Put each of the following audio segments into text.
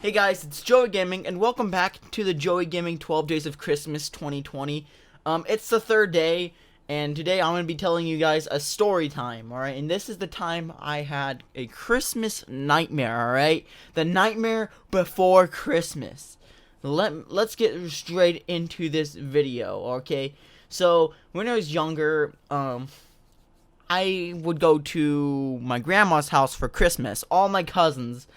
Hey guys, it's Joey Gaming, and welcome back to the Joey Gaming 12 Days of Christmas 2020. It's the third day, and today I'm going to be telling you guys a story time, alright? And this is the time I had a Christmas nightmare, alright? The nightmare before Christmas. Let's get straight into this video, okay? So, when I was younger, I would go to my grandma's house for Christmas. All my cousins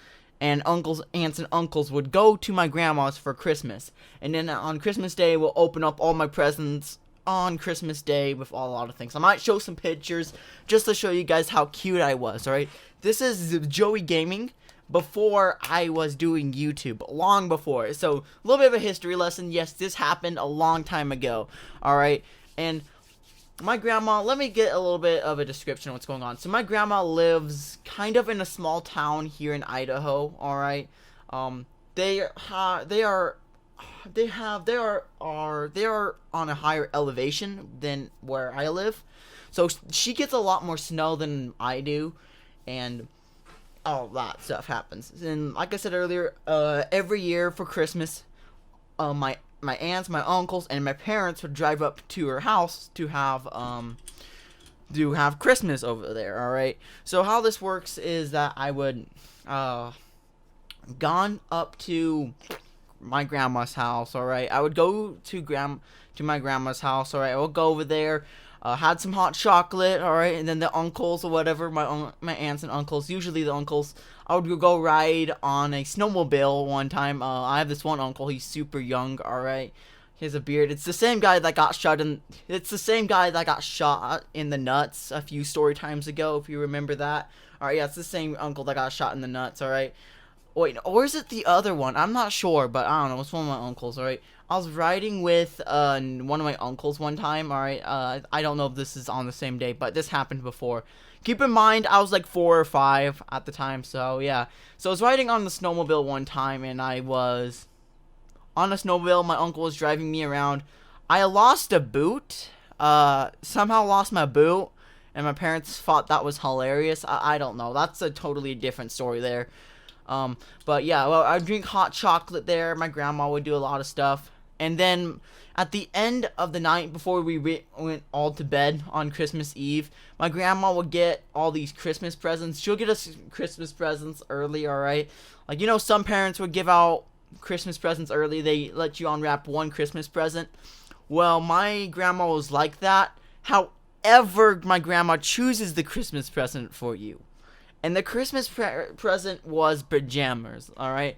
and aunts and uncles would go to my grandma's for Christmas. And then on Christmas Day, we'll open up all my presents on Christmas Day with a lot of things. I might show some pictures just to show you guys how cute I was, alright? This is Joey Gaming before I was doing YouTube, long before. So, a little bit of a history lesson. Yes, this happened a long time ago, alright? And my grandma, let me get a little bit of a description of what's going on. So my grandma lives kind of in a small town here in Idaho, alright? They are on a higher elevation than where I live. So she gets a lot more snow than I do, and all that stuff happens. And like I said earlier, every year for Christmas, my aunts, my uncles, and my parents would drive up to her house to have Christmas over there, alright? So how this works is that I would gone up to my grandma's house, alright? I would go to my grandma's house, alright? I would go over there, had some hot chocolate, alright? And then the uncles or whatever, my aunts and uncles, usually the uncles, I would go ride on a snowmobile one time. I have this one uncle, he's super young, alright? He has a beard. It's the same guy that got shot in the nuts a few story times ago, if you remember that. Alright, yeah, it's the same uncle that got shot in the nuts, alright? Wait, or is it the other one? I'm not sure, but I don't know. It's one of my uncles, alright? I was riding with one of my uncles one time, alright? I don't know if this is on the same day, but this happened before. Keep in mind, I was like 4 or 5 at the time, so yeah. So I was riding on the snowmobile one time, and I was on a snowmobile. My uncle was driving me around. I lost a boot. Somehow lost my boot, and my parents thought that was hilarious. I don't know. That's a totally different story there. But yeah, well, I drink hot chocolate there. My grandma would do a lot of stuff. And then at the end of the night, before we went all to bed on Christmas Eve, my grandma would get all these Christmas presents. She'll get us Christmas presents early, alright? Like, you know, some parents would give out Christmas presents early. They let you unwrap one Christmas present. Well, my grandma was like that. However, my grandma chooses the Christmas present for you. And the Christmas present was pajamas, alright?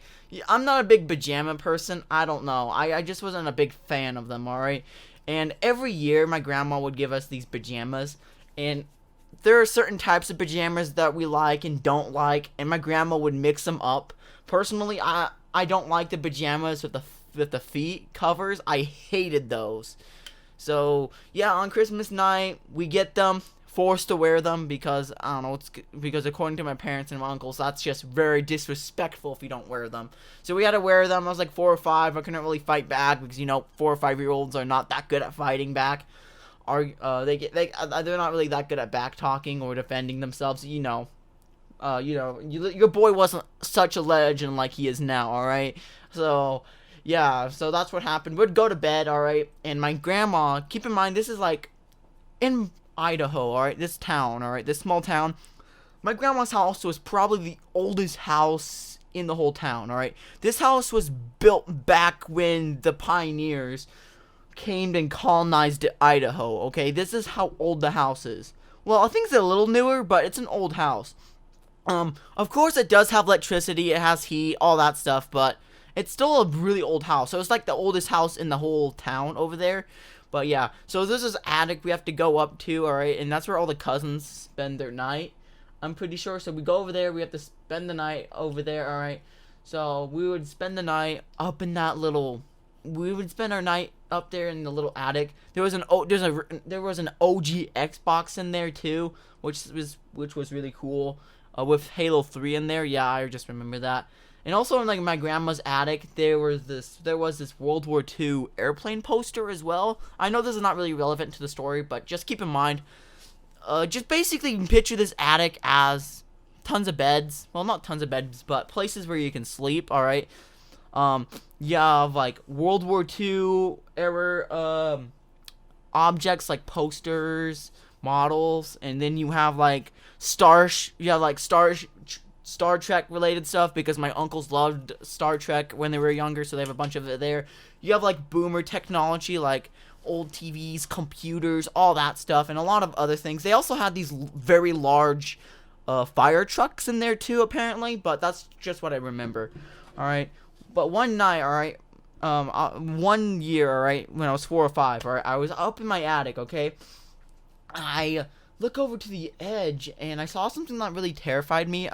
I'm not a big pajama person. I don't know. I just wasn't a big fan of them, alright? And every year, my grandma would give us these pajamas. And there are certain types of pajamas that we like and don't like. And my grandma would mix them up. Personally, I don't like the pajamas with the feet covers. I hated those. So, yeah, on Christmas night, we get them. Forced to wear them because, I don't know, because according to my parents and my uncles, that's just very disrespectful if you don't wear them. So we had to wear them. I was like 4 or 5. I couldn't really fight back because, you know, 4 or 5-year-olds are not that good at fighting back. They're not really that good at back talking or defending themselves. Your boy wasn't such a legend like he is now, alright? So, yeah, so that's what happened. We'd go to bed, alright? And my grandma, keep in mind, this is like in Idaho, alright, this town, alright, this small town. My grandma's house was probably the oldest house in the whole town, alright. This house was built back when the pioneers came and colonized Idaho, okay. This is how old the house is. Well, I think it's a little newer, but it's an old house. Of course it does have electricity, it has heat, all that stuff, but it's still a really old house. So it's like the oldest house in the whole town over there. But yeah, so this is attic we have to go up to, alright, and that's where all the cousins spend their night, I'm pretty sure. So we go over there, we have to spend the night over there, alright. So we would spend the night up in that little, we would spend our night up there in the little attic. There was an OG Xbox in there too, which was really cool, with Halo 3 in there. Yeah, I just remember that. And also in like my grandma's attic, there was this World War II airplane poster as well. I know this is not really relevant to the story, but just keep in mind, just basically picture this attic as tons of beds. Well, not tons of beds, but places where you can sleep. All right. You have like World War II era objects like posters, models, and then you have like Star Trek related stuff because my uncles loved Star Trek when they were younger, so they have a bunch of it there. You have like boomer technology, like old TVs, computers, all that stuff, and a lot of other things. They also had these very large fire trucks in there too, apparently, but that's just what I remember. All right, but one night, all right, 1 year, all right, when I was 4 or 5, all right, I was up in my attic, okay. I look over to the edge, and I saw something that really terrified me.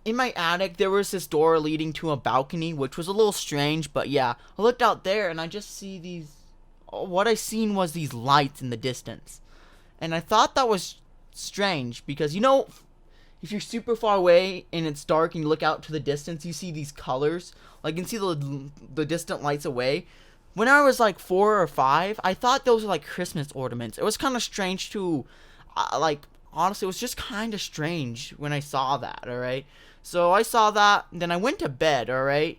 In my attic, there was this door leading to a balcony, which was a little strange, but yeah. I looked out there, and I just see these... What I seen was these lights in the distance. And I thought that was strange, because, you know, if you're super far away, and it's dark, and you look out to the distance, you see these colors. Like, you can see the distant lights away. When I was like 4 or 5, I thought those were like Christmas ornaments. It was kind of strange to, honestly, it was just kind of strange when I saw that, alright? So I saw that, then I went to bed, alright?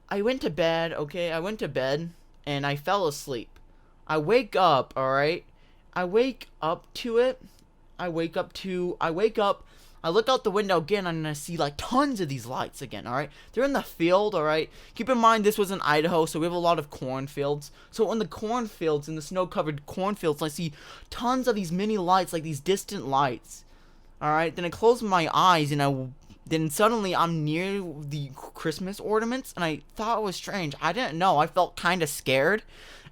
I went to bed, and I fell asleep. I wake up, alright? I wake up, I look out the window again, and I see like tons of these lights again, alright? They're in the field, alright? Keep in mind, this was in Idaho, so we have a lot of cornfields. So in the cornfields, in the snow-covered cornfields, I see tons of these mini lights, like these distant lights. Alright, then I close my eyes, and then suddenly I'm near the Christmas ornaments, and I thought it was strange. I didn't know. I felt kind of scared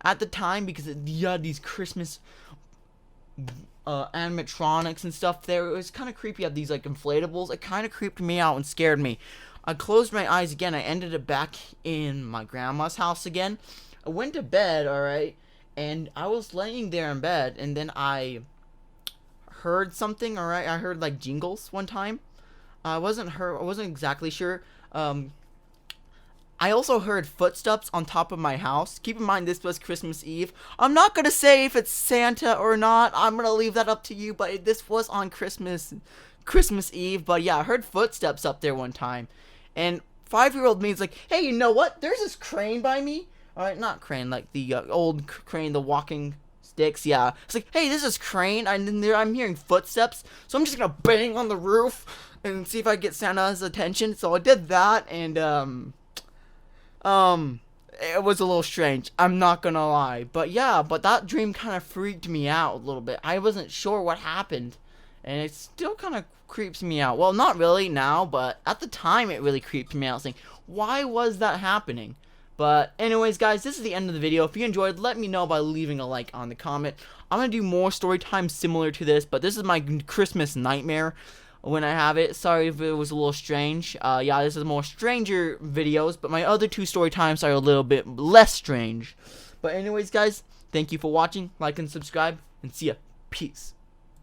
at the time, because you had these Christmas animatronics and stuff there. It was kind of creepy. You had these like inflatables. It kind of creeped me out and scared me. I closed my eyes again. I ended up back in my grandma's house again. I went to bed, alright, and I was laying there in bed, and then I heard something, alright? I heard like jingles one time. I wasn't exactly sure. I also heard footsteps on top of my house. Keep in mind, this was Christmas Eve. I'm not going to say if it's Santa or not. I'm going to leave that up to you, but this was on Christmas Eve. But yeah, I heard footsteps up there one time. And 5-year-old me is like, hey, you know what? There's this crane by me. Alright, not crane, like the old crane, the walking sticks, yeah. It's like, hey, this is crane, and then I'm hearing footsteps, so I'm just going to bang on the roof and see if I get Santa's attention. So I did that, and it was a little strange. I'm not gonna lie. But yeah, that dream kind of freaked me out a little bit. I wasn't sure what happened, and it still kind of creeps me out. Well, not really now, but at the time it really creeped me out, saying, why was that happening? But anyways, guys, this is the end of the video. If you enjoyed, let me know by leaving a like on the comment. I'm gonna do more story time similar to this, but this is my Christmas nightmare when I have it. Sorry if it was a little strange. Yeah, this is more stranger videos, but my other 2 story times are a little bit less strange. But anyways, guys, thank you for watching. Like and subscribe, and see ya. Peace.